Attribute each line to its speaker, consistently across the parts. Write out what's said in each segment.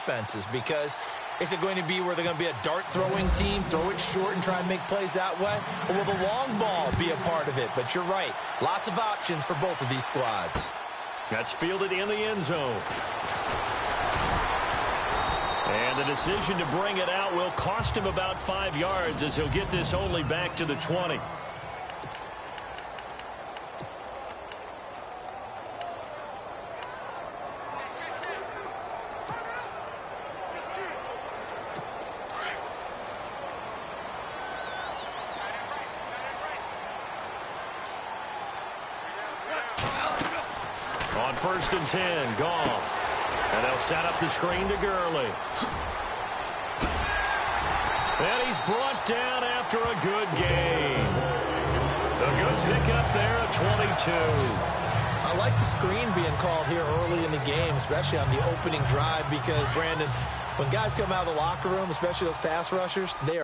Speaker 1: defenses, because is it going to be where they're going to be a dart-throwing team, throw it short and try and make plays that way? Or will the long ball be a part of it? But you're right. Lots of options for both of these squads.
Speaker 2: That's fielded in the end zone. And the decision to bring it out will cost him about 5 yards, as he'll get this only back to the 20. On 1st and 10, Goff. And they'll set up the screen to Gurley. And he's brought down after a good gain. A good pickup there at 22.
Speaker 1: I like the screen being called here early in the game, especially on the opening drive, because, Brandon, when guys come out of the locker room, especially those pass rushers, they are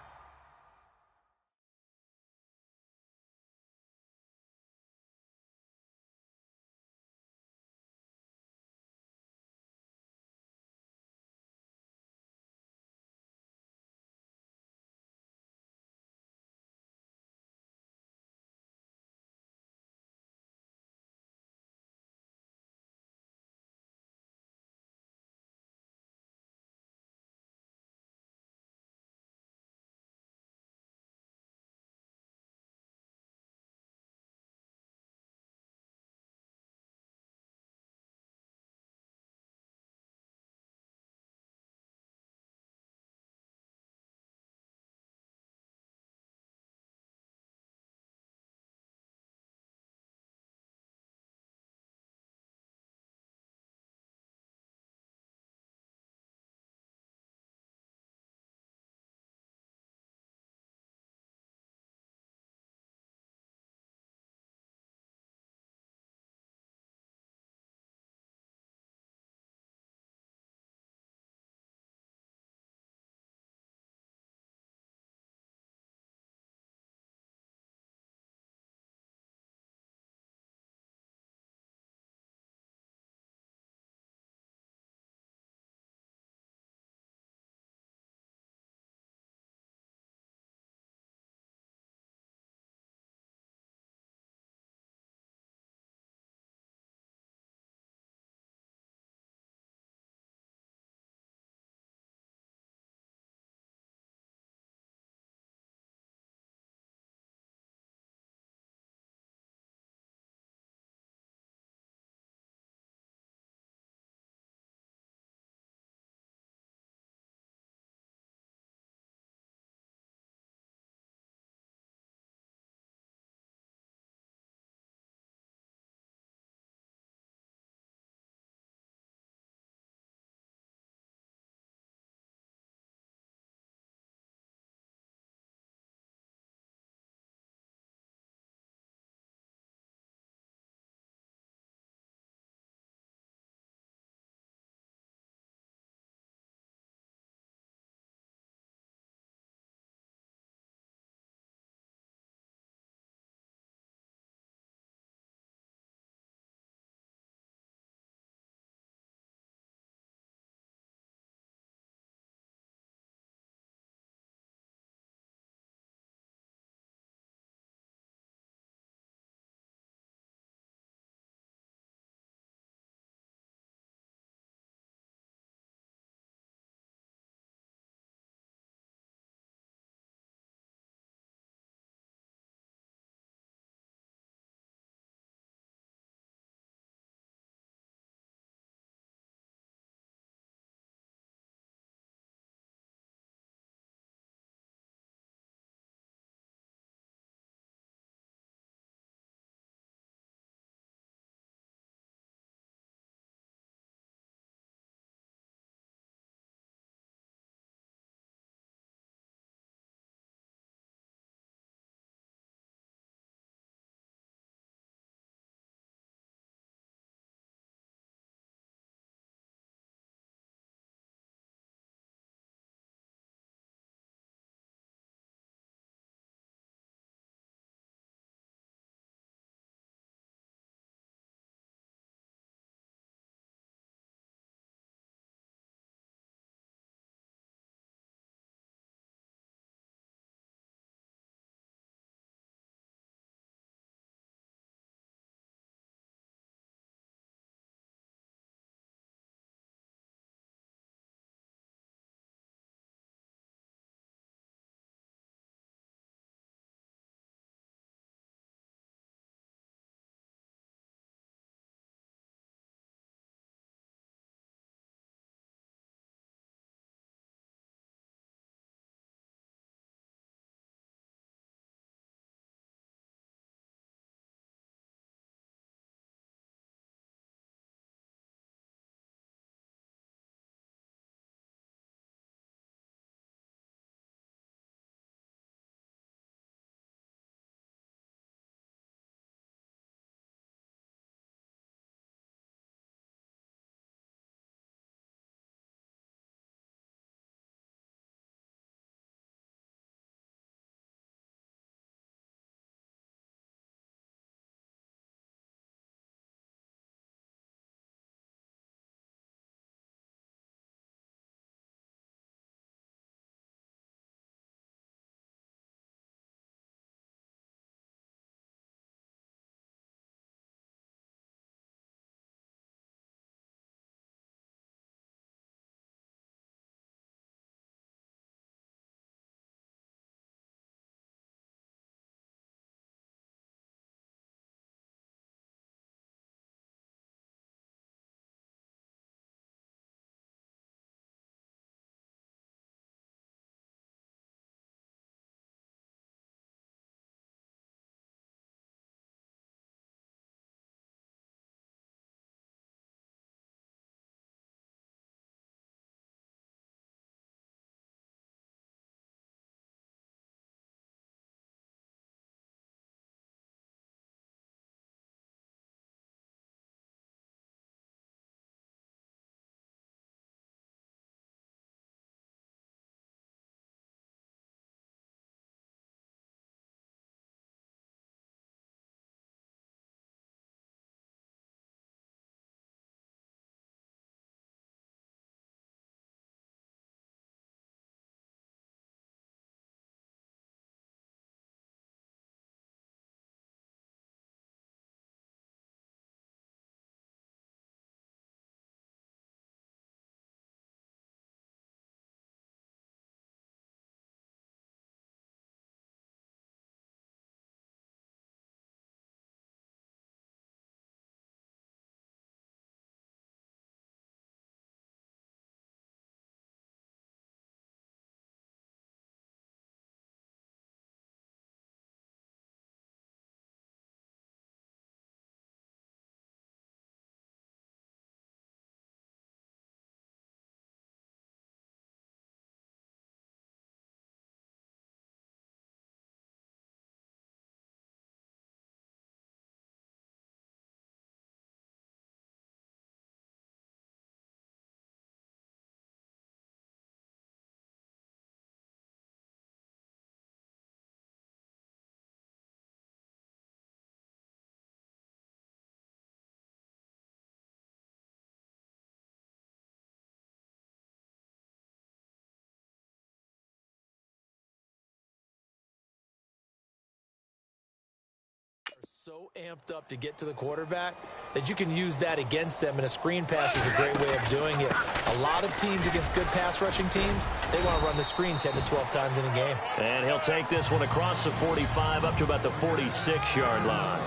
Speaker 1: so amped up to get to the quarterback that you can use that against them, and a screen pass is a great way of doing it. A lot of teams against good pass rushing teams, they want to run the screen 10 to 12 times in a game.
Speaker 2: And he'll take this one across the 45 up to about the 46-yard line.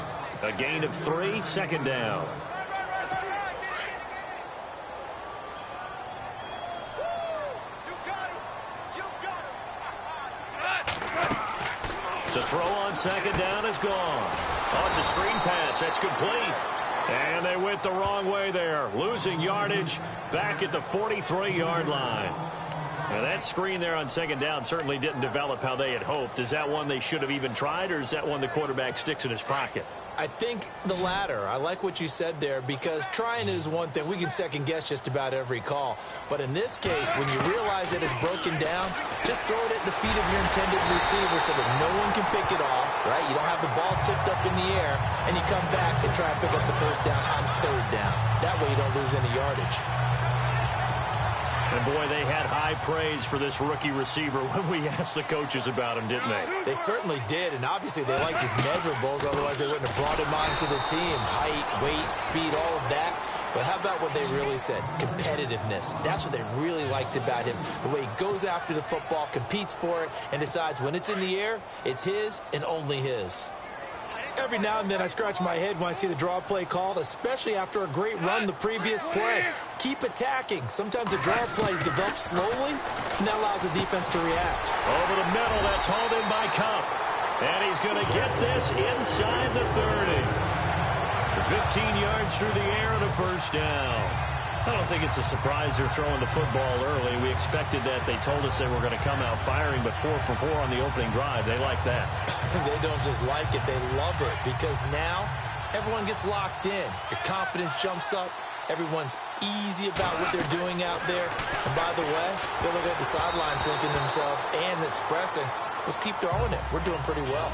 Speaker 2: A gain of 3, second down. To throw on second down is gone. Oh, it's a screen pass. That's complete. And they went the wrong way there. Losing yardage back at the 43-yard line. Now, that screen there on second down certainly didn't develop how they had hoped. Is that one they should have even tried, or is that one the quarterback sticks in his pocket?
Speaker 1: I think the latter. I like what you said there, because trying is one thing. We can second-guess just about every call. But in this case, when you realize that it's broken down, just throw it at the feet of your intended receiver so that no one can pick it off, right? You don't have the ball tipped up in the air, and you come back and try and pick up the first down on third down. That way you don't lose any yardage.
Speaker 2: And, boy, they had high praise for this rookie receiver when we asked the coaches about him, didn't they?
Speaker 1: They certainly did, and obviously they liked his measurables. Otherwise, they wouldn't have brought him onto the team. Height, weight, speed, all of that. But how about what they really said? Competitiveness. That's what they really liked about him. The way he goes after the football, competes for it, and decides when it's in the air, it's his and only his. Every now and then I scratch my head when I see the draw play called, especially after a great run the previous play. Keep attacking. Sometimes the draw play develops slowly, and that allows the defense to react.
Speaker 2: Over the middle, that's hauled in by Cup. And he's going to get this inside the 30. 15 yards through the air and a first down. I don't think it's a surprise they're throwing the football early. We expected that. They told us they were going to come out firing, but 4 for 4 on the opening drive. They like that.
Speaker 1: They don't just like it, they love it, because now everyone gets locked in. Your confidence jumps up. Everyone's easy about what they're doing out there. And by the way, they look at the sideline thinking to themselves and expressing, let's keep throwing it. We're doing pretty well.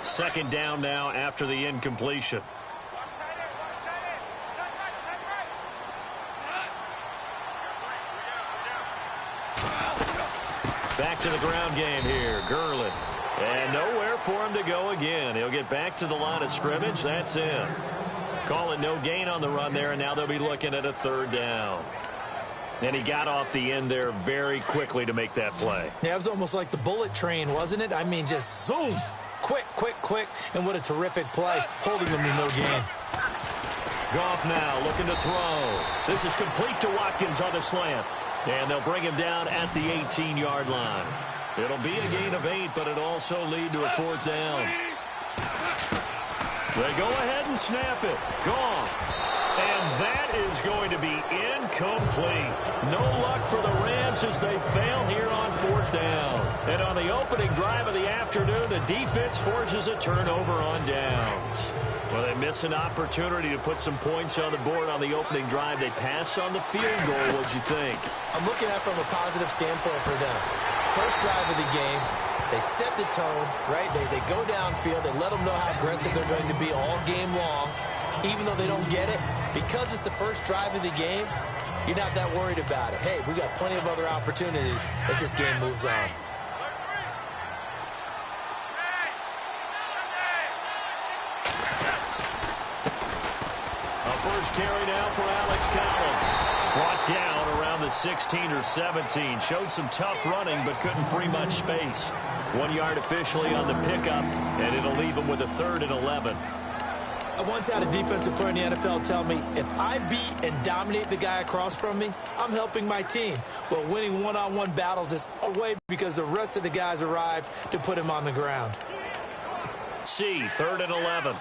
Speaker 2: Second down now after the incompletion. Back to the ground game here. Gurley. And nowhere for him to go again. He'll get back to the line of scrimmage. That's it. Call it no gain on the run there, and now they'll be looking at a third down. And he got off the end there very quickly to make that play.
Speaker 1: Yeah, it was almost like the bullet train, wasn't it? I mean, just zoom. Quick, quick, quick. And what a terrific play, holding them to no gain.
Speaker 2: Goff now looking to throw. This is complete to Watkins on the slant. And they'll bring him down at the 18-yard line. It'll be a gain of 8, but it'll also lead to a fourth down. They go ahead and snap it. Goff. And that is going to be incomplete. No luck for the Rams as they fail here on fourth down. And on the opening drive of the afternoon, the defense forces a turnover on downs. Well, they miss an opportunity to put some points on the board on the opening drive. They pass on the field goal. What'd you think?
Speaker 1: I'm looking at it from a positive standpoint for them. First drive of the game, they set the tone, right? They go downfield. They let them know how aggressive they're going to be all game long. Even though they don't get it, because it's the first drive of the game, you're not that worried about it. Hey, we got plenty of other opportunities as this game moves on.
Speaker 2: A first carry now for Alex Collins. Brought down around the 16 or 17. Showed some tough running, but couldn't free much space. 1 yard officially on the pickup, and it'll leave him with a 3rd and 11.
Speaker 1: I once had a defensive player in the NFL tell me, if I beat and dominate the guy across from me, I'm helping my team. Well, winning one-on-one battles is a way because the rest of the guys arrived to put him on the ground.
Speaker 2: 3rd and 11.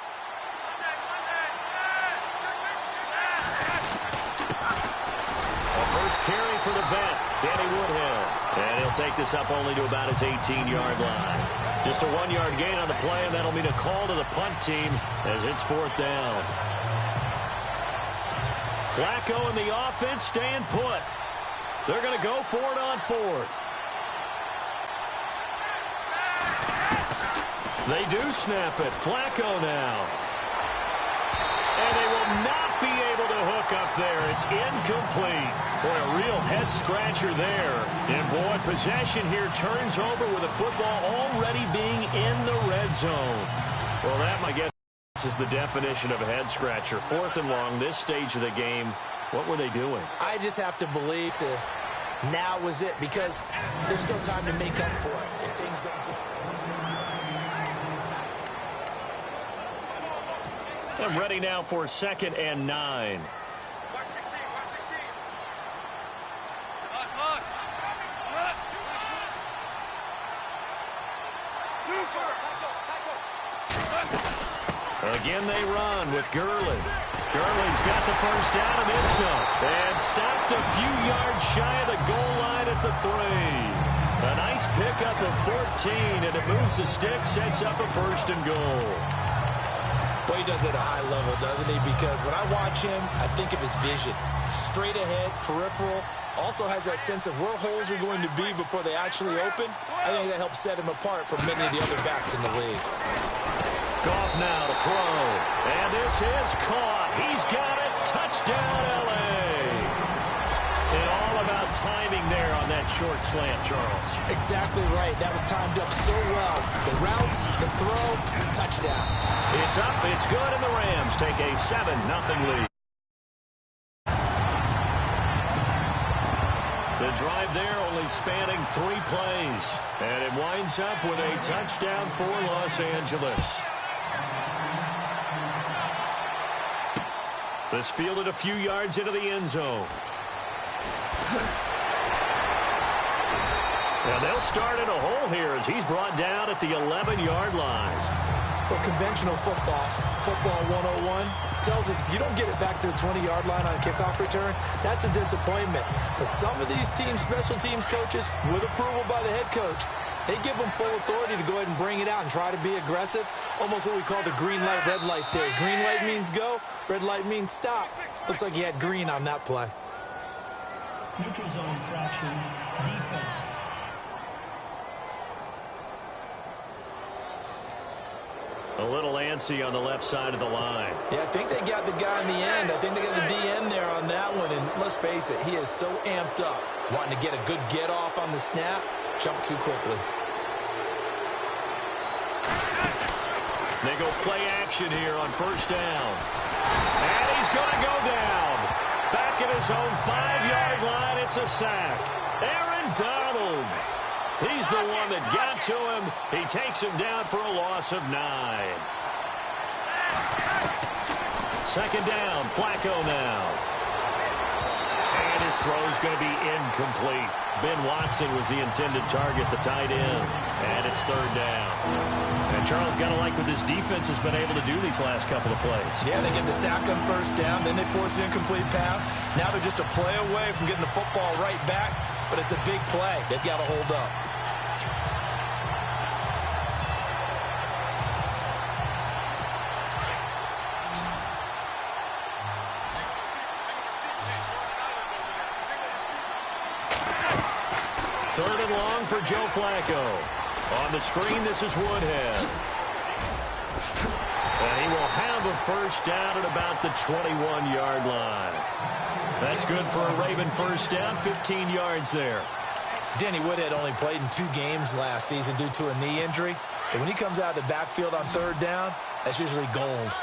Speaker 2: A first carry for the vet, Danny Woodhill. And he'll take this up only to about his 18-yard line. Just a 1-yard gain on the play, and that'll mean a call to the punt team as it's fourth down. Flacco and the offense staying put. They're going to go for it on 4th. They do snap it. Flacco now. And they will not be able to hook up there. It's incomplete. Boy, a real head-scratcher there. And, boy, possession here turns over with the football already being in the red zone. Well, that, my guess, is the definition of a head-scratcher. 4th and long, this stage of the game. What were they doing?
Speaker 1: I just have to believe if now was it, because there's still time to make up for it if things don't go.
Speaker 2: I'm ready now for 2nd and 9. Again they run with Gurley. Gurley's got the first down and then some. And stopped a few yards shy of the goal line at the 3. A nice pickup of 14, and it moves the stick, sets up a 1st and goal.
Speaker 1: Well, he does it at a high level, doesn't he? Because when I watch him, I think of his vision. Straight ahead, peripheral. Also has that sense of where holes are going to be before they actually open. I think that helps set him apart from many of the other backs in the league.
Speaker 2: Goff now to throw. And this is caught. He's got it. Touchdown, L.A. And all about timing there on that short slant, Charles.
Speaker 1: Exactly right. That was timed up so well. The route, the throw, touchdown.
Speaker 2: It's up. It's good, and the Rams take a 7-0 lead. The drive there only spanning 3 plays. And it winds up with a touchdown for Los Angeles. This fielded a few yards into the end zone. Now they'll start in a hole here as he's brought down at the 11-yard line.
Speaker 1: Well, conventional football 101, tells us if you don't get it back to the 20-yard line on a kickoff return, that's a disappointment. But some of these teams, special teams coaches, with approval by the head coach, they give them full authority to go ahead and bring it out and try to be aggressive. Almost what we call the green light, red light theory. Green light means go, red light means stop. Looks like he had green on that play.
Speaker 3: Neutral zone fraction, defense.
Speaker 2: A little antsy on the left side of the line.
Speaker 1: Yeah, I think they got the guy in the end. I think they got the DN there on that one. And let's face it, he is so amped up, wanting to get a good get off on the snap, jump too quickly.
Speaker 2: They go play action here on 1st down. And he's going to go down. Back at his own 5-yard line, it's a sack. Aaron Donald. He's the one that got to him. He takes him down for a loss of 9. 2nd down, Flacco now. And his throw's going to be incomplete. Ben Watson was the intended target, the tight end. And it's 3rd down. And Charles, got to like what this defense has been able to do these last couple of plays.
Speaker 1: Yeah, they get the sack on 1st down, then they force the incomplete pass. Now they're just a play away from getting the football right back, but it's a big play. They've got to hold up.
Speaker 2: Third and long for Joe Flacco. On the screen, this is Woodhead. And he will have a 1st down at about the 21-yard line. That's good for a Raven 1st down, 15 yards there.
Speaker 1: Danny Woodhead only played in 2 games last season due to a knee injury. But when he comes out of the backfield on 3rd down, that's usually gold.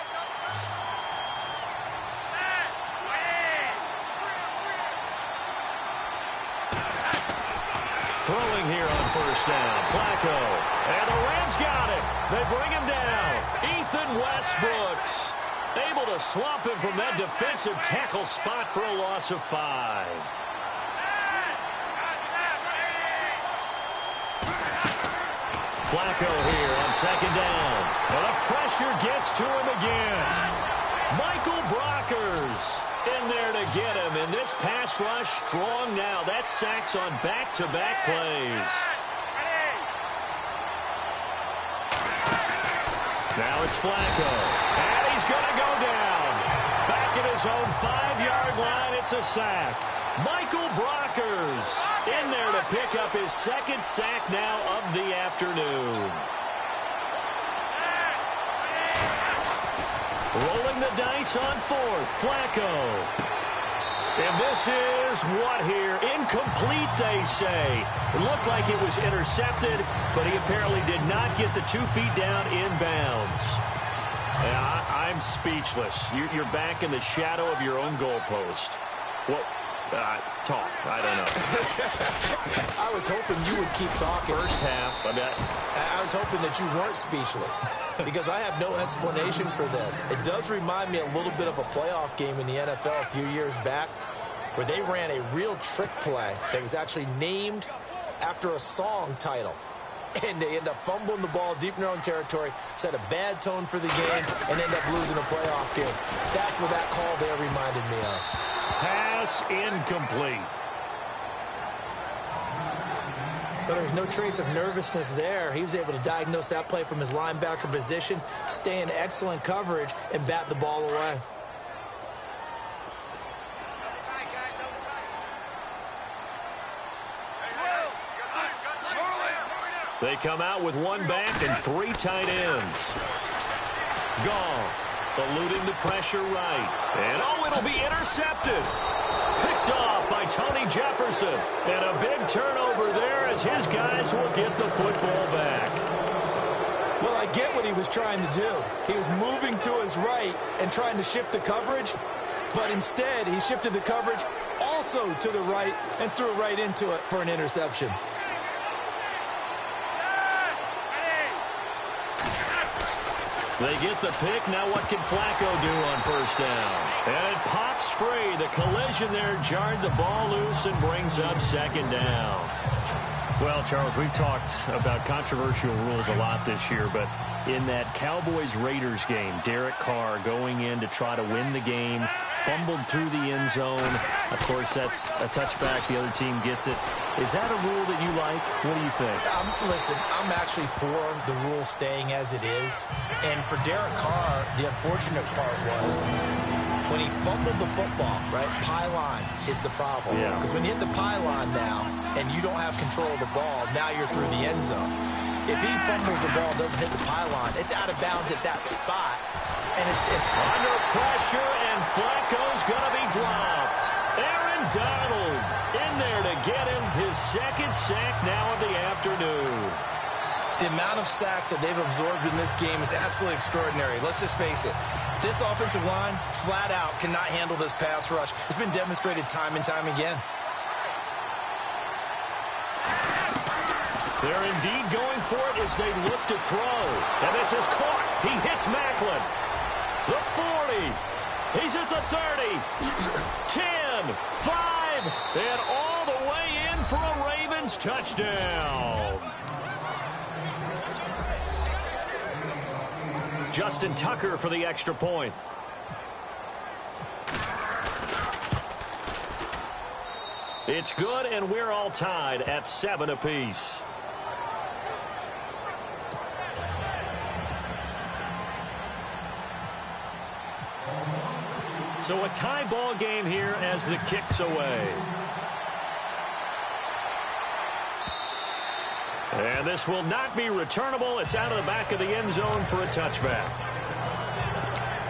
Speaker 2: Throwing here on 1st down, Flacco. And the Rams got it. They bring him down. Ethan Westbrooks able to swamp him from that defensive tackle spot for a loss of 5. Flacco here on 2nd down. And the pressure gets to him again. Michael Brockers in there to get him, and this pass rush strong now. That sacks on back-to-back plays. Now it's Flacco, and he's going to go down. Back at his own 5-yard line, it's a sack. Michael Brockers in there to pick up his 2nd sack now of the afternoon. Rolling the dice on fourth. Flacco. And this is what here? Incomplete, they say. It looked like it was intercepted, but he apparently did not get the 2 feet down inbounds. Yeah, I'm speechless. You're back in the shadow of your own goalpost. What? Talk. I don't know.
Speaker 1: I was hoping you would keep talking.
Speaker 2: First half.
Speaker 1: I was hoping that you weren't speechless because I have no explanation for this. It does remind me a little bit of a playoff game in the NFL a few years back where they ran a real trick play that was actually named after a song title. And they end up fumbling the ball deep in their own territory, set a bad tone for the game, and end up losing a playoff game. That's what that call there reminded me of.
Speaker 2: Pass incomplete.
Speaker 1: But there was no trace of nervousness there. He was able to diagnose that play from his linebacker position, stay in excellent coverage, and bat the ball away.
Speaker 2: They come out with one back and 3 tight ends. Goff eluding the pressure right. And, it'll be intercepted. Picked off by Tony Jefferson. And a big turnover there as his guys will get the football back.
Speaker 1: Well, I get what he was trying to do. He was moving to his right and trying to shift the coverage. But instead, he shifted the coverage also to the right and threw right into it for an interception.
Speaker 2: They get the pick. Now what can Flacco do on first down? And it pops free. The collision there jarred the ball loose and brings up second down. Well, Charles, we've talked about controversial rules a lot this year, but in that Cowboys-Raiders game, Derek Carr going in to try to win the game, fumbled through the end zone. Of course, that's a touchback. The other team gets it. Is that a rule that you like? What do you think?
Speaker 1: Listen, I'm actually for the rule staying as it is. And for Derek Carr, the unfortunate part was when he fumbled the football, right, pylon is the problem. Because when you hit the pylon now and you don't have control of the ball, now you're through the end zone. If he fumbles the ball, doesn't hit the pylon, it's out of bounds at that spot. And it's
Speaker 2: under pressure, and Flacco's going to be dropped. Aaron Donald in there to get him his second sack now of the afternoon.
Speaker 4: The amount of sacks that they've absorbed in this game is absolutely extraordinary. Let's just face it. This offensive line, flat out, cannot handle this pass rush. It's been demonstrated time and time again.
Speaker 2: They're indeed going for it as they look to throw. And this is caught. He hits Macklin. The 40. He's at the 30. 10, 5, and all the way in for a Ravens touchdown. Justin Tucker for the extra point. It's good, and we're all tied at 7 apiece. So a tie ball game here as the kick's away. And this will not be returnable. It's out of the back of the end zone for a touchback.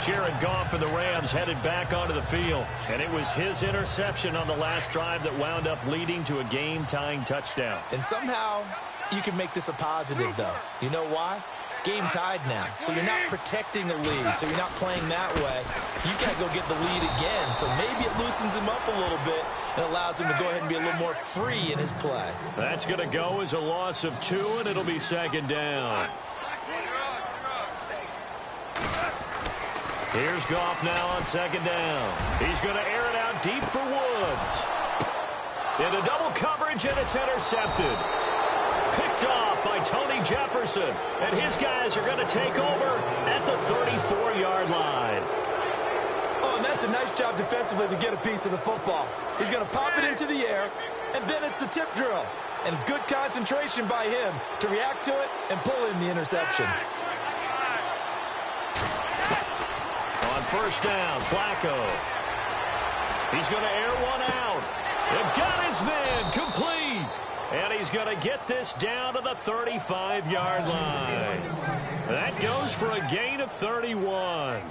Speaker 2: Jared Goff and the Rams headed back onto the field. And it was his interception on the last drive that wound up leading to a game-tying touchdown.
Speaker 1: And somehow you can make this a positive, though. You know why? Game tied now, so you're not protecting a lead, so you're not playing that way. You got to go get the lead again, so maybe it loosens him up a little bit and allows him to go ahead and be a little more free in his play.
Speaker 2: That's going to go as a loss of 2, and it'll be second down. Here's Goff now on second down. He's going to air it out deep for Woods. Into double coverage, and it's intercepted. Picked off by Tony Jefferson, and his guys are going to take over at the 34-yard line.
Speaker 1: Oh, and that's a nice job defensively to get a piece of the football. He's going to pop it into the air, and then it's the tip drill. And good concentration by him to react to it and pull in the interception.
Speaker 2: On first down, Flacco. He's going to air one out. And got his man complete. And he's going to get this down to the 35-yard line. That goes for a gain of 31.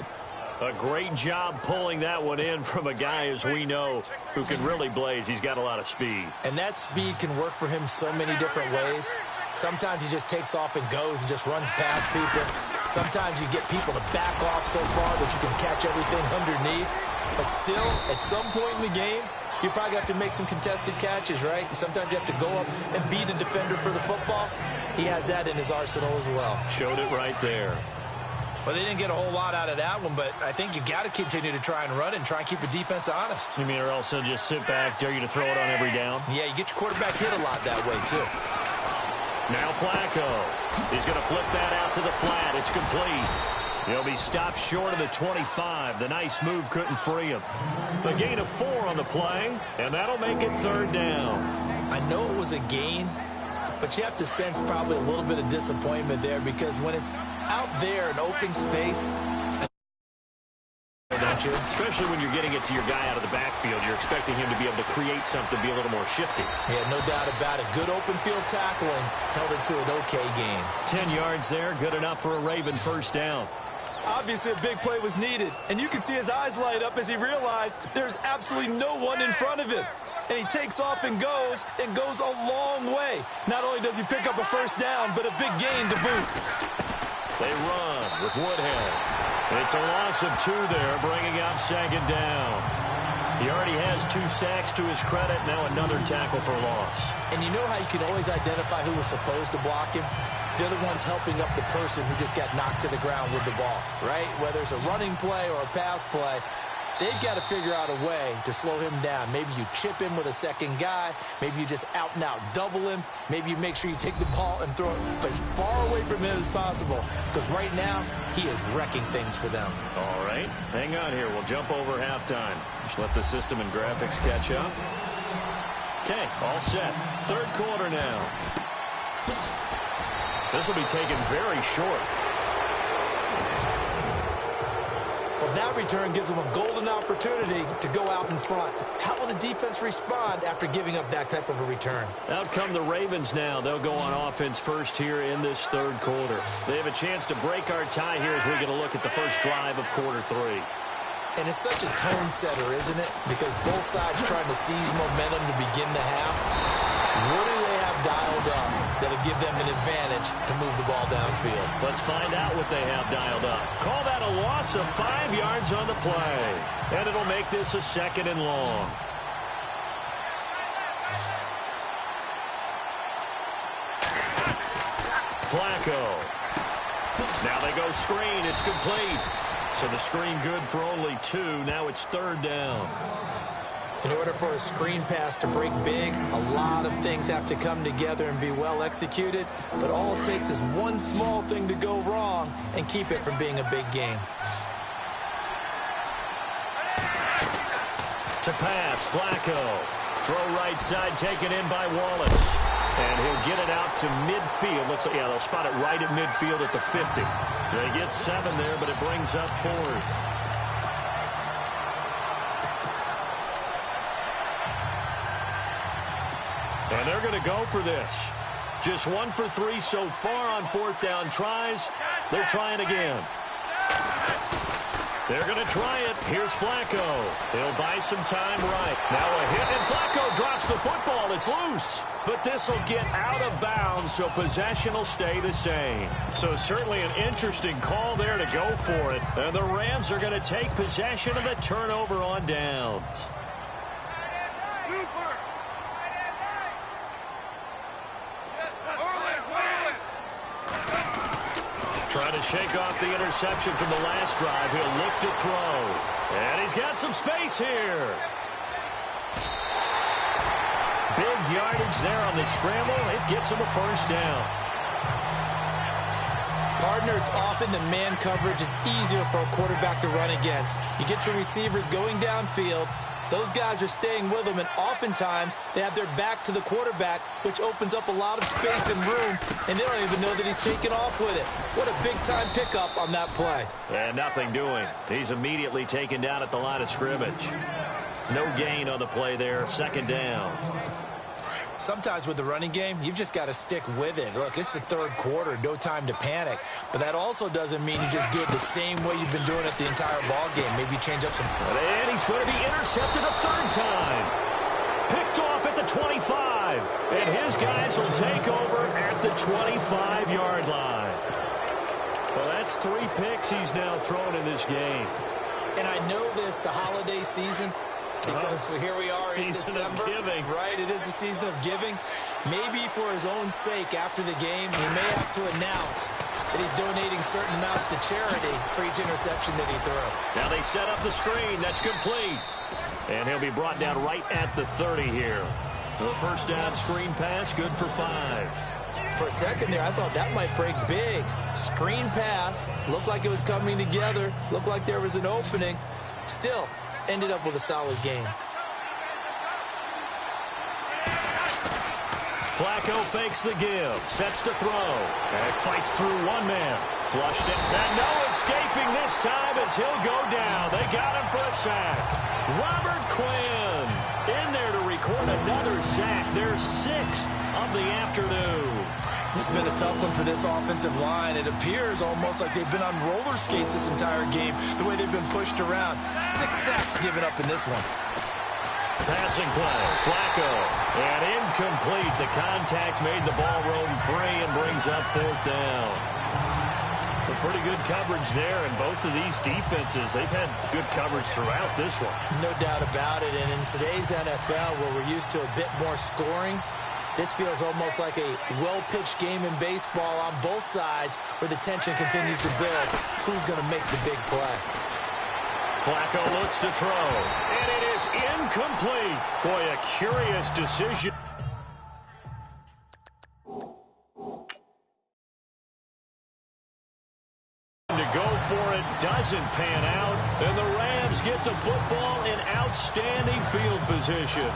Speaker 2: A great job pulling that one in from a guy, as we know, who can really blaze. He's got a lot of speed.
Speaker 1: And that speed can work for him so many different ways. Sometimes he just takes off and goes and just runs past people. Sometimes you get people to back off so far that you can catch everything underneath. But still, at some point in the game, you probably have to make some contested catches, right? Sometimes you have to go up and beat a defender for the football. He has that in his arsenal as well.
Speaker 2: Showed it right there.
Speaker 4: Well, they didn't get a whole lot out of that one, but I think you've got to continue to try and run and try and keep the defense honest.
Speaker 2: You mean, or else they'll just sit back, dare you to throw it on every down?
Speaker 4: Yeah, you get your quarterback hit a lot that way, too.
Speaker 2: Now Flacco. He's going to flip that out to the flat. It's complete. He'll be stopped short of the 25. The nice move couldn't free him. A gain of 4 on the play, and that'll make it 3rd down.
Speaker 1: I know it was a gain, but you have to sense probably a little bit of disappointment there, because when it's out there in open space, don't you?
Speaker 2: Especially when you're getting it to your guy out of the backfield. You're expecting him to be able to create something, be a little more shifty.
Speaker 1: Yeah, no doubt about it. Good open field tackling held it to an okay game.
Speaker 2: 10 yards there, good enough for a Raven 1st down.
Speaker 4: Obviously, a big play was needed, and you can see his eyes light up as he realized there's absolutely no one in front of him. And he takes off and goes a long way. Not only does he pick up a 1st down, but a big gain to boot.
Speaker 2: They run with Woodhead. It's a loss of 2 there, bringing up 2nd down. He already has 2 sacks to his credit, now another tackle for loss.
Speaker 1: And you know how you can always identify who was supposed to block him? They're the ones helping up the person who just got knocked to the ground with the ball, right? Whether it's a running play or a pass play, they've got to figure out a way to slow him down. Maybe you chip him with a 2nd guy. Maybe you just out-and-out double him. Maybe you make sure you take the ball and throw it as far away from him as possible. Because right now, he is wrecking things for them.
Speaker 2: All right, hang on here. We'll jump over halftime. Just let the system and graphics catch up. Okay, all set. 3rd quarter now. This will be taken very short.
Speaker 1: Well, that return gives them a golden opportunity to go out in front. How will the defense respond after giving up that type of a return?
Speaker 2: Out come the Ravens now. They'll go on offense first here in this 3rd quarter. They have a chance to break our tie here as we get a look at the first drive of quarter 3.
Speaker 1: And it's such a tone setter, isn't it? Because both sides trying to seize momentum to begin the half. What do they have dialed up that'll give them an advantage to move the ball downfield?
Speaker 2: Let's find out what they have dialed up. Call that a loss of 5 yards on the play. And it'll make this a 2nd and long. Flacco. Now they go screen. It's complete. So the screen good for only 2. Now it's 3rd down.
Speaker 1: In order for a screen pass to break big, a lot of things have to come together and be well executed. But all it takes is one small thing to go wrong and keep it from being a big game.
Speaker 2: To pass, Flacco. Throw right side taken in by Wallace. And he'll get it out to midfield. Yeah, they'll spot it right at midfield at the 50. They get 7 there, but it brings up 4th. And they're going to go for this. Just 1 for 3 so far on 4th down tries. They're trying again. They're going to try it. Here's Flacco. He'll buy some time right. Now a hit, and Flacco drops the football. It's loose. But this will get out of bounds, so possession will stay the same. So certainly an interesting call there to go for it. And the Rams are going to take possession of the turnover on downs. Trying to shake off the interception from the last drive. He'll look to throw. And he's got some space here. Big yardage there on the scramble. It gets him a 1st down.
Speaker 1: Partner, it's often that man coverage is easier for a quarterback to run against. You get your receivers going downfield. Those guys are staying with them, and oftentimes they have their back to the quarterback, which opens up a lot of space and room, and they don't even know that he's taken off with it. What a big-time pickup on that play.
Speaker 2: And nothing doing. He's immediately taken down at the line of scrimmage. No gain on the play there. 2nd down.
Speaker 1: Sometimes with the running game, you've just got to stick with it. Look, it's the third quarter, no time to panic. But that also doesn't mean you just do it the same way you've been doing it the entire ball game. Maybe change up some.
Speaker 2: And he's going to be intercepted a third time. Picked off at the 25. And his guys will take over at the 25-yard line. Well, that's 3 picks he's now thrown in this game.
Speaker 1: And I know this, the holiday season, because here we are in December.
Speaker 2: Season of giving.
Speaker 1: Right, it is the season of giving. Maybe for his own sake after the game, he may have to announce that he's donating certain amounts to charity for each interception that he threw.
Speaker 2: Now they set up the screen. That's complete. And he'll be brought down right at the 30 here. The first down screen pass, good for 5.
Speaker 1: For a second there, I thought that might break big. Screen pass, looked like it was coming together, looked like there was an opening. Still, ended up with a solid game.
Speaker 2: Flacco fakes the give, sets to throw, and fights through one man. Flushed it, and no escaping this time as he'll go down. They got him for a sack. Robert Quinn in there to record another sack, their 6th of the afternoon.
Speaker 1: This has been a tough one for this offensive line. It appears almost like they've been on roller skates this entire game, the way they've been pushed around. 6 sacks given up in this one.
Speaker 2: Passing play, Flacco, and incomplete. The contact made the ball roam free and brings up 4th down. A pretty good coverage there, and both of these defenses, they've had good coverage throughout this one.
Speaker 1: No doubt about it, and in today's NFL, where we're used to a bit more scoring, this feels almost like a well-pitched game in baseball on both sides where the tension continues to build. Who's going to make the big play?
Speaker 2: Flacco looks to throw, and it is incomplete. Boy, a curious decision. To go for it doesn't pan out, and the Rams get the football in outstanding field position.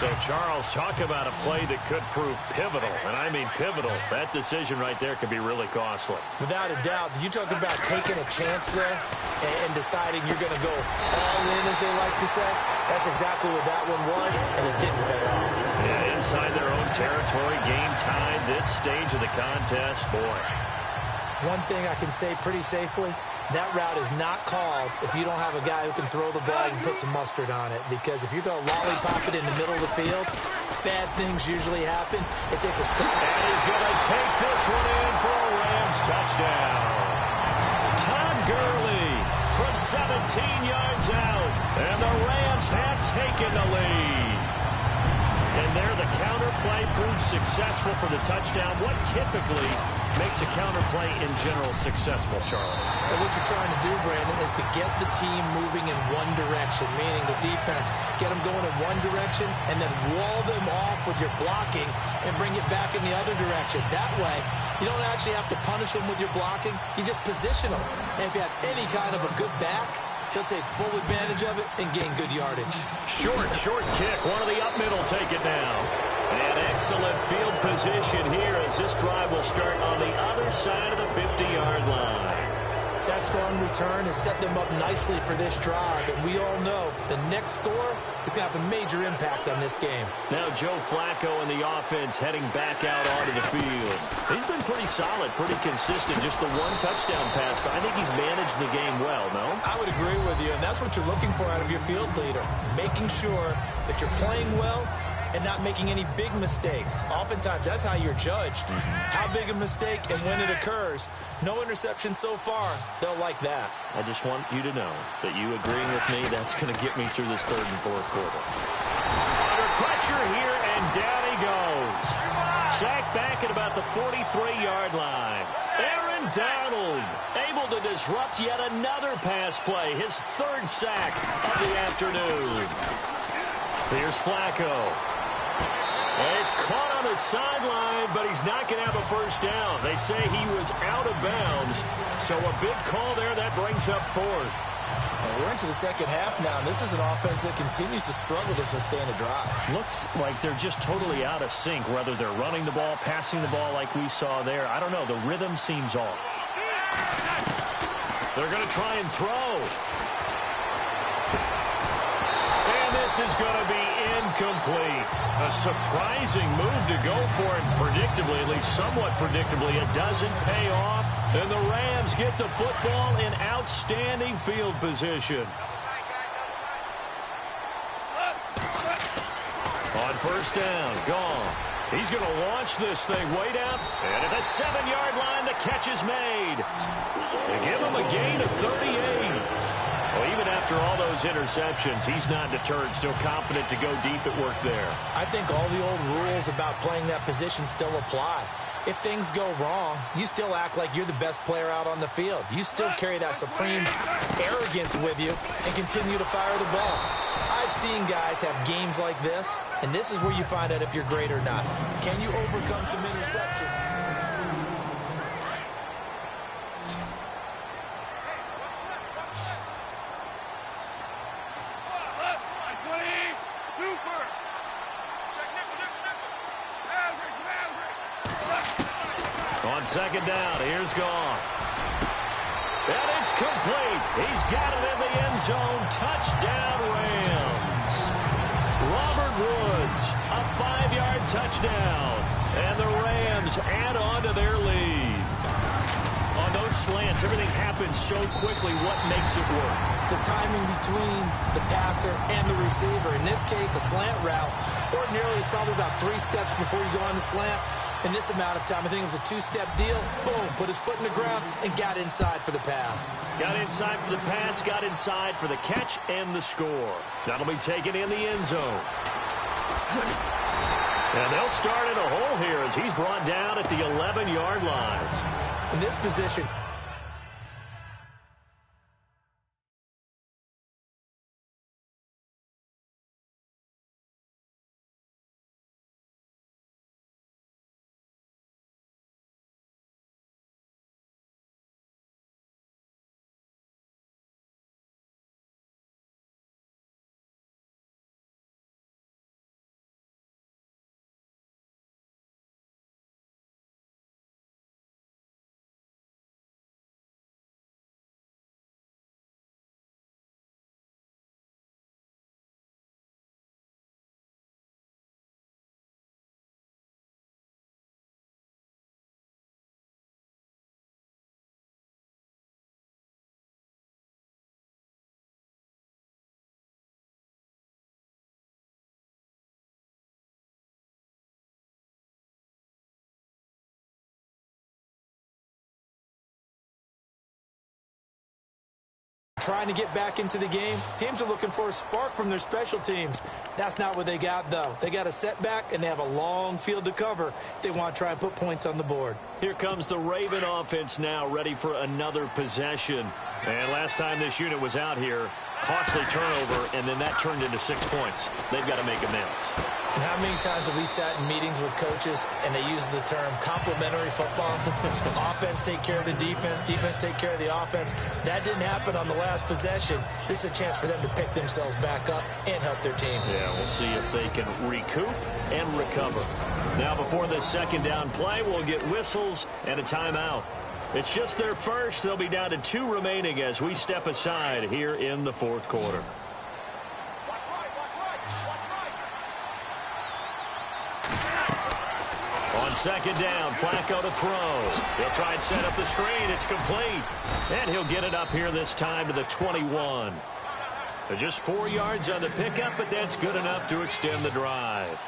Speaker 2: So, Charles, talk about a play that could prove pivotal, and I mean pivotal. That decision right there could be really costly.
Speaker 1: Without a doubt, you talk about taking a chance there and deciding you're going to go all in, as they like to say. That's exactly what that one was, and it didn't pay off.
Speaker 2: Yeah, inside their own territory, game time, this stage of the contest, boy.
Speaker 1: One thing I can say pretty safely, that route is not called if you don't have a guy who can throw the ball and put some mustard on it. Because if you're going to lollipop it in the middle of the field, bad things usually happen. It takes a stop.
Speaker 2: And he's going to take this one in for a Rams touchdown. Todd Gurley from 17 yards out. And the Rams have taken the lead. And there the counter play proves successful for the touchdown. What typically makes a counter play in general successful, Charles?
Speaker 1: And what you're trying to do, Brandon, is to get the team moving in one direction, meaning the defense, get them going in one direction and then wall them off with your blocking and bring it back in the other direction. That way, you don't actually have to punish them with your blocking. You just position them. And if you have any kind of a good back, he'll take full advantage of it and gain good yardage.
Speaker 2: Short kick. One of the up middle take it down. And excellent field position here as this drive will start on the other side of the 50-yard line.
Speaker 1: That strong return has set them up nicely for this drive, and we all know the next score is going to have a major impact on this game.
Speaker 2: Now Joe Flacco and the offense heading back out onto the field. He's been pretty solid, pretty consistent, just the one touchdown pass, but I think he's managed the game well, no?
Speaker 1: I would agree with you, and that's what you're looking for out of your field leader, making sure that you're playing well and not making any big mistakes. Oftentimes, that's how you're judged. How big a mistake and when it occurs. No interception so far. They'll like that.
Speaker 2: I just want you to know that you agreeing with me, that's going to get me through this third and fourth quarter. Under pressure here, and down he goes. Sacked back at about the 43-yard line. Aaron Donald able to disrupt yet another pass play. His 3rd sack of the afternoon. Here's Flacco. He's caught on the sideline, but he's not going to have a first down. They say he was out of bounds, so a big call there. That brings up 4th.
Speaker 1: Well, we're into the second half now, and this is an offense that continues to struggle to sustain a drive.
Speaker 2: Looks like they're just totally out of sync, whether they're running the ball, passing the ball like we saw there. I don't know. The rhythm seems off. They're going to try and throw. And And this is going to be incomplete. A surprising move to go for it. Predictably, at least somewhat predictably, it doesn't pay off. And the Rams get the football in outstanding field position. On first down, Goff. He's going to launch this thing way down. And at the 7-yard line, the catch is made. They give him a gain of 38. Well, even after all those interceptions, he's not deterred, still confident to go deep at work there.
Speaker 1: I think all the old rules about playing that position still apply. If things go wrong, you still act like you're the best player out on the field. You still carry that supreme arrogance with you and continue to fire the ball. I've seen guys have games like this, and this is where you find out if you're great or not. Can you overcome some interceptions?
Speaker 2: On second down, here's Goff. And it's complete. He's got it in the end zone. Touchdown, Rams. Robert Woods, a 5-yard touchdown. And the Rams add on to their lead. On those slants, everything happens so quickly. What makes it work?
Speaker 1: The timing between the passer and the receiver. In this case, a slant route. Ordinarily, it's probably about 3 steps before you go on the slant. In this amount of time, I think it was a 2-step deal. Boom, put his foot in the ground and got inside for the pass.
Speaker 2: Got inside for the pass, got inside for the catch and the score. That'll be taken in the end zone. And they'll start in a hole here as he's brought down at the 11-yard line.
Speaker 1: In this position, trying to get back into the game. Teams are looking for a spark from their special teams. That's not what they got, though. They got a setback, and they have a long field to cover if they want to try and put points on the board.
Speaker 2: Here comes the Raven offense now, ready for another possession. And last time this unit was out here, costly turnover, and then that turned into 6 points. They've got to make amends.
Speaker 1: And how many times have we sat in meetings with coaches and they use the term complementary football? Offense take care of the defense, defense take care of the offense. That didn't happen on the last possession. This is a chance for them to pick themselves back up and help their team.
Speaker 2: Yeah, we'll see if they can recoup and recover. Now, before this second down play, we'll get whistles and a timeout. It's just their first. They'll be down to 2 remaining as we step aside here in the fourth quarter. On second down, Flacco to throw. He'll try and set up the screen. It's complete. And he'll get it up here this time to the 21. Just 4 yards on the pickup, but that's good enough to extend the drive.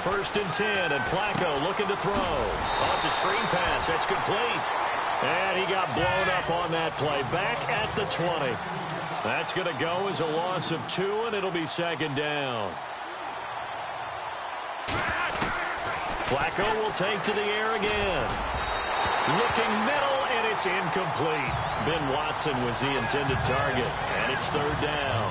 Speaker 2: First and 10, and Flacco looking to throw. Oh, it's a screen pass. That's complete. And he got blown up on that play. Back at the 20. That's going to go as a loss of 2, and it'll be second down. Flacco will take to the air again. Looking middle, and it's incomplete. Ben Watson was the intended target, and it's third down.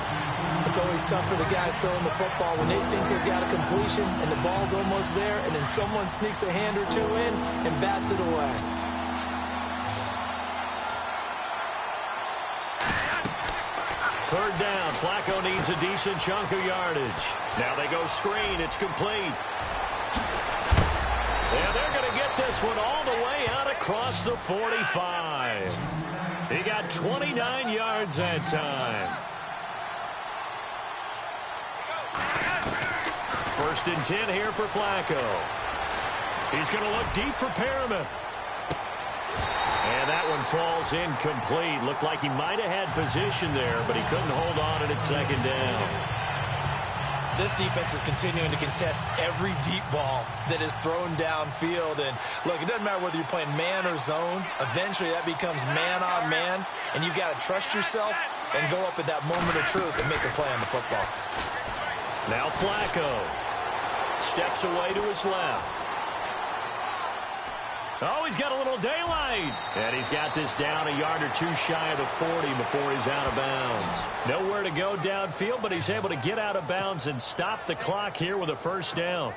Speaker 1: It's always tough for the guys throwing the football when they think they've got a completion and the ball's almost there, and then someone sneaks a hand or 2 in and bats it away.
Speaker 2: Third down, Flacco needs a decent chunk of yardage. Now they go screen, it's complete. And they're going to get this one all the way out across the 45. He got 29 yards that time. First and 10 here for Flacco. He's going to look deep for Perriman. And that one falls incomplete. Looked like he might have had position there, but he couldn't hold on and it's second down.
Speaker 1: This defense is continuing to contest every deep ball that is thrown downfield. And, look, it doesn't matter whether you're playing man or zone. Eventually, that becomes man on man, and you've got to trust yourself and go up at that moment of truth and make a play on the football.
Speaker 2: Now Flacco steps away to his left. Oh, he's got a little daylight. And he's got this down a yard or two shy of the 40 before he's out of bounds. Nowhere to go downfield, but he's able to get out of bounds and stop the clock here with a first down.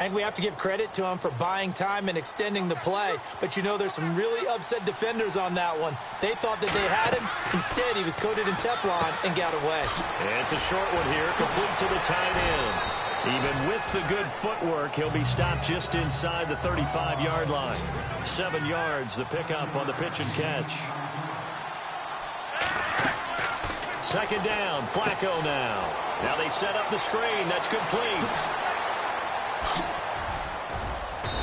Speaker 1: And we have to give credit to him for buying time and extending the play. But, you know, there's some really upset defenders on that one. They thought that they had him. Instead, he was coated in Teflon and got away.
Speaker 2: And it's a short one here, complete to the tight end. Even with the good footwork, he'll be stopped just inside the 35-yard line. 7 yards, the pickup on the pitch and catch. Second down, Flacco now. Now they set up the screen. That's complete.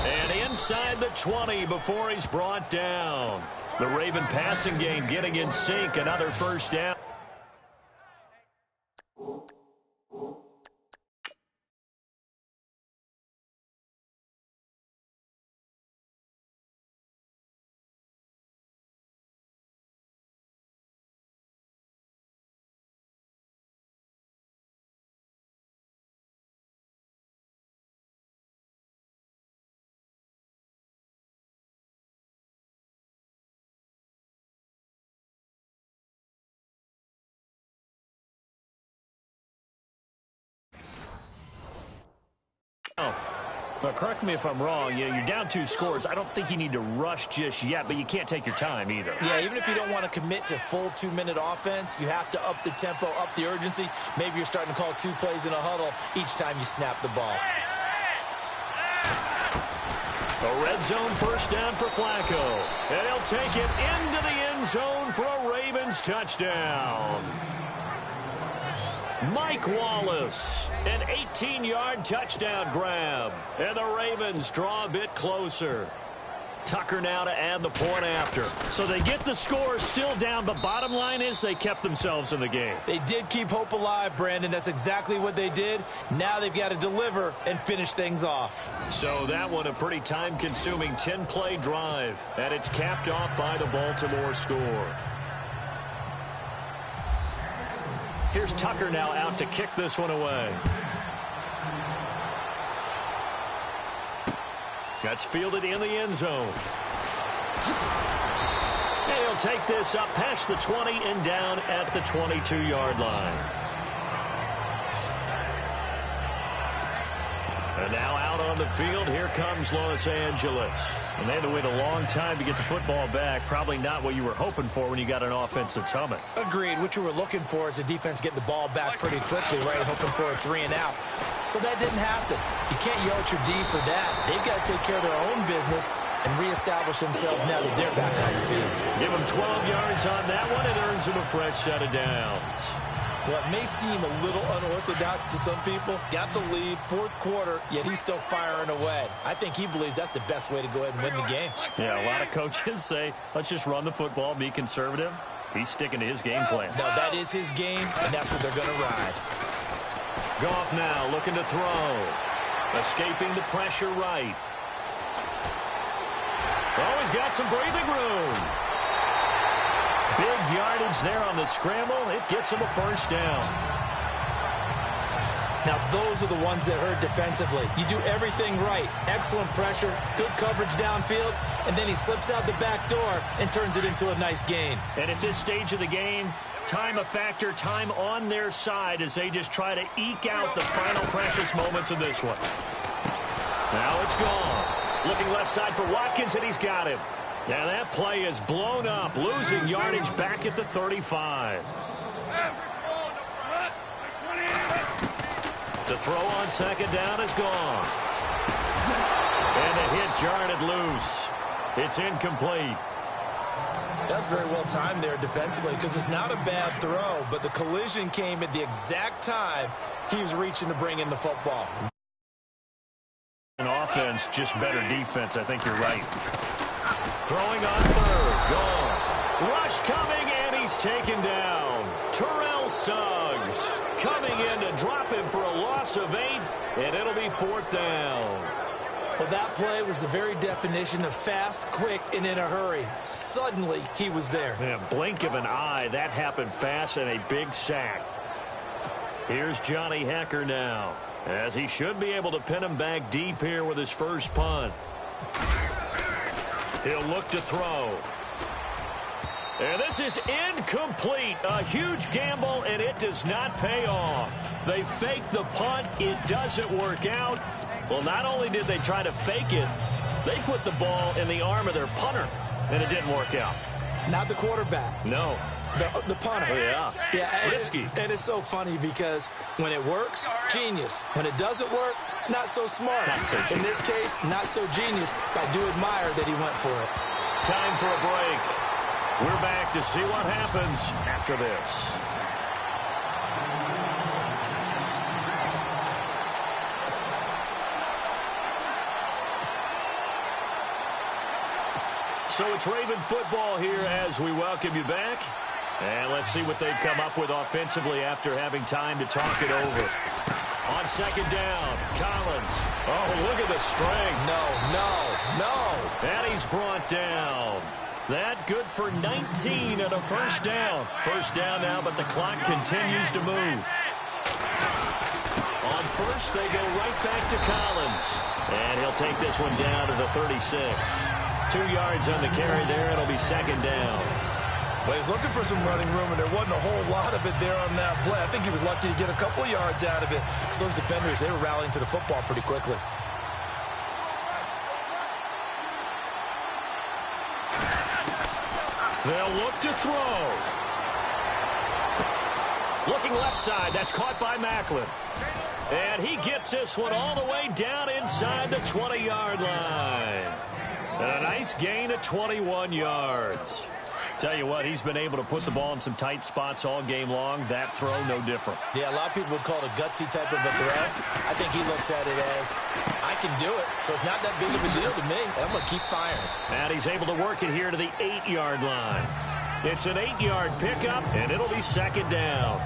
Speaker 2: And inside the 20 before he's brought down. The Raven passing game getting in sync. Another first down. But correct me if I'm wrong. You're down 2 scores. I don't think you need to rush just yet, but you can't take your time either.
Speaker 1: Yeah, even if you don't want to commit to full 2-minute offense, you have to up the tempo, up the urgency. Maybe you're starting to call 2 plays in a huddle each time you snap the ball.
Speaker 2: A red zone first down for Flacco. And he'll take it into the end zone for a Ravens touchdown. Mike Wallace, an 18-yard touchdown grab. And the Ravens draw a bit closer. Tucker now to add the point after. So they get the score still down. The bottom line is they kept themselves in the game.
Speaker 1: They did keep hope alive, Brandon. That's exactly what they did. Now they've got to deliver and finish things off.
Speaker 2: So that one a pretty time-consuming 10-play drive. And it's capped off by the Baltimore score. Here's Tucker now out to kick this one away. That's fielded in the end zone. And he'll take this up past the 20 and down at the 22-yard line. And now out on the field, here comes Los Angeles. And they had to wait a long time to get the football back. Probably not what you were hoping for when you got an offense that's humming.
Speaker 1: Agreed. What you were looking for is the defense getting the ball back pretty quickly, right? Hoping for a 3 and out. So that didn't happen. You can't yell at your D for that. They've got to take care of their own business and reestablish themselves now that they're back on the field.
Speaker 2: Give them 12 yards on that one. It earns them a fresh set of downs.
Speaker 1: Well, it may seem a little unorthodox to some people. Got the lead, 4th quarter, yet he's still firing away. I think he believes that's the best way to go ahead and win the game.
Speaker 2: Yeah, a lot of coaches say, let's just run the football, be conservative. He's sticking to his game plan.
Speaker 1: No, that is his game, and that's what they're going to ride.
Speaker 2: Goff now looking to throw. Escaping the pressure right. Oh, he's got some breathing room. Big yardage there on the scramble. It gets him a first down.
Speaker 1: Now, those are the ones that hurt defensively. You do everything right. Excellent pressure, good coverage downfield, and then he slips out the back door and turns it into a nice gain.
Speaker 2: And at this stage of the game, time a factor, time on their side as they just try to eke out the final precious moments of this one. Now it's gone. Looking left side for Watkins, and he's got him. Now that play is blown up, losing yardage back at the 35. To throw on second down is gone. And the hit jarred loose. It's incomplete.
Speaker 1: That's very well timed there defensively because it's not a bad throw, but the collision came at the exact time he was reaching to bring in the football.
Speaker 2: was just better defense. I think you're right. Throwing on third. Gone. Rush coming, and he's taken down. Terrell Suggs coming in to drop him for a loss of 8, and it'll be 4th down.
Speaker 1: Well, that play was the very definition of fast, quick, and in a hurry. Suddenly, he was there.
Speaker 2: Yeah, blink of an eye. That happened fast and a big sack. Here's Johnny Hacker now, as he should be able to pin him back deep here with his first punt. He'll look to throw. And this is incomplete. A huge gamble, and it does not pay off. They fake the punt. It doesn't work out. Well, not only did they try to fake it, they put the ball in the arm of their punter, and it didn't work out.
Speaker 1: Not the quarterback.
Speaker 2: No.
Speaker 1: The punter.
Speaker 2: Oh, yeah. Risky.
Speaker 1: And it's so funny because when it works, genius. When it doesn't work, not so smart.
Speaker 2: Not so
Speaker 1: in this case, not so genius. I do admire that he went for it.
Speaker 2: Time for a break. We're back to see what happens after this. So it's Raven football here as we welcome you back. And let's see what they've come up with offensively after having time to talk it over. On second down, Collins. Oh, look at the string.
Speaker 1: No.
Speaker 2: And he's brought down. That good for 19 and a first down. First down now, but the clock continues to move. On first, they go right back to Collins. And he'll take this one down to the 36. 2 yards on the carry there. It'll be second down.
Speaker 4: Well, he's looking for some running room, and there wasn't a whole lot of it there on that play. I think he was lucky to get a couple of yards out of it because those defenders, they were rallying to the football pretty quickly.
Speaker 2: They'll look to throw. Looking left side. That's caught by Macklin. And he gets this one all the way down inside the 20-yard line. And a nice gain of 21 yards. Tell you what, he's been able to put the ball in some tight spots all game long. That throw, no different.
Speaker 1: Yeah, a lot of people would call it a gutsy type of a throw. I think he looks at it as, I can do it, so it's not that big of a deal to me. I'm going to keep firing.
Speaker 2: And he's able to work it here to the 8-yard line. It's an 8-yard pickup, and it'll be second down.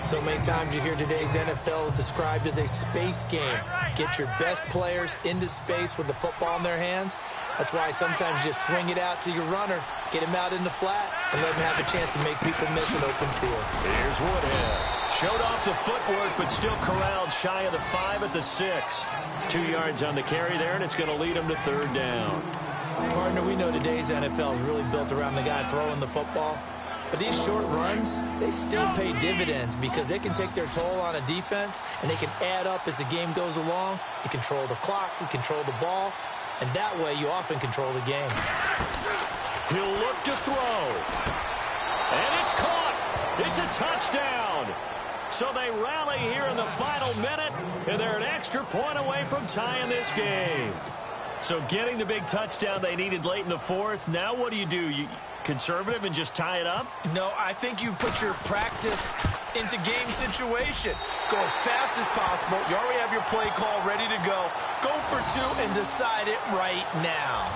Speaker 1: So many times you hear today's NFL described as a space game. Get your best players into space with the football in their hands. That's why sometimes you swing it out to your runner, get him out in the flat, and let him have a chance to make people miss an open field.
Speaker 2: Here's Woodhead. Showed off the footwork, but still corralled shy of the 5 at the 6. 2 yards on the carry there, and it's going to lead him to third down.
Speaker 1: Partner, we know today's NFL is really built around the guy throwing the football. But these short runs, they still pay dividends because they can take their toll on a defense, and they can add up as the game goes along. You control the clock, you control the ball, and that way you often control the game.
Speaker 2: He'll look to throw. And it's caught. It's a touchdown. So they rally here in the final minute, and they're an extra point away from tying this game. So getting the big touchdown they needed late in the fourth. Now what do? You conservative and just tie it up?
Speaker 4: No, I think you put your practice into game situation. Go as fast as possible. You already have your play call ready to go. Go for 2 and decide it right now.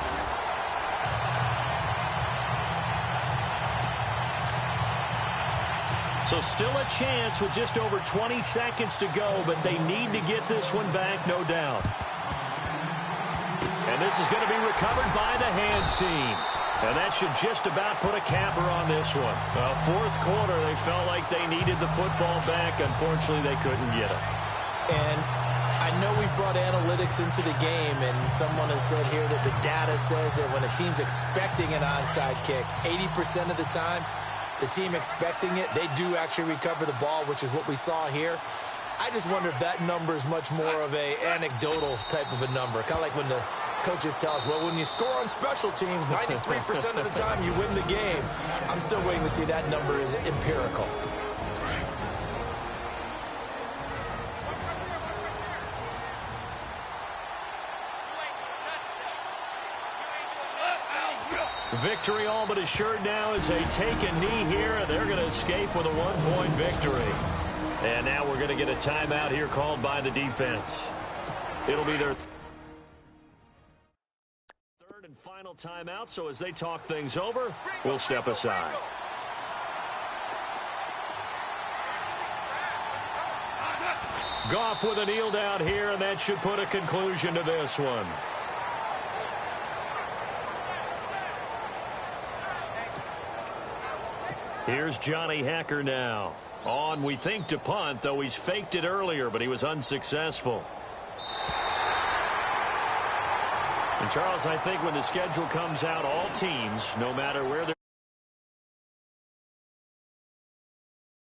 Speaker 2: So still a chance with just over 20 seconds to go, but they need to get this one back, no doubt. And this is going to be recovered by the hands team. And that should just about put a capper on this one. Fourth quarter, they felt like they needed the football back. Unfortunately, they couldn't get it.
Speaker 1: And I know we brought analytics into the game, and someone has said here that the data says that when a team's expecting an onside kick, 80% of the time, the team expecting it, they do actually recover the ball, which is what we saw here. I just wonder if that number is much more of a anecdotal type of a number. Kind of like when the coaches tell us, well, when you score on special teams, 93% of the time you win the game. I'm still waiting to see that number is empirical.
Speaker 2: Victory all but assured now as they take a knee here, and they're going to escape with a 1-point victory. And now we're going to get a timeout here called by the defense. It'll be their Final timeout, so as they talk things over, we'll step aside. Goff with a kneel down here, and that should put a conclusion to this one. Here's Johnny Hacker now. On, we think, to punt, though he's faked it earlier, but he was unsuccessful. And, Charles, I think when the schedule comes out, all teams, no matter where they're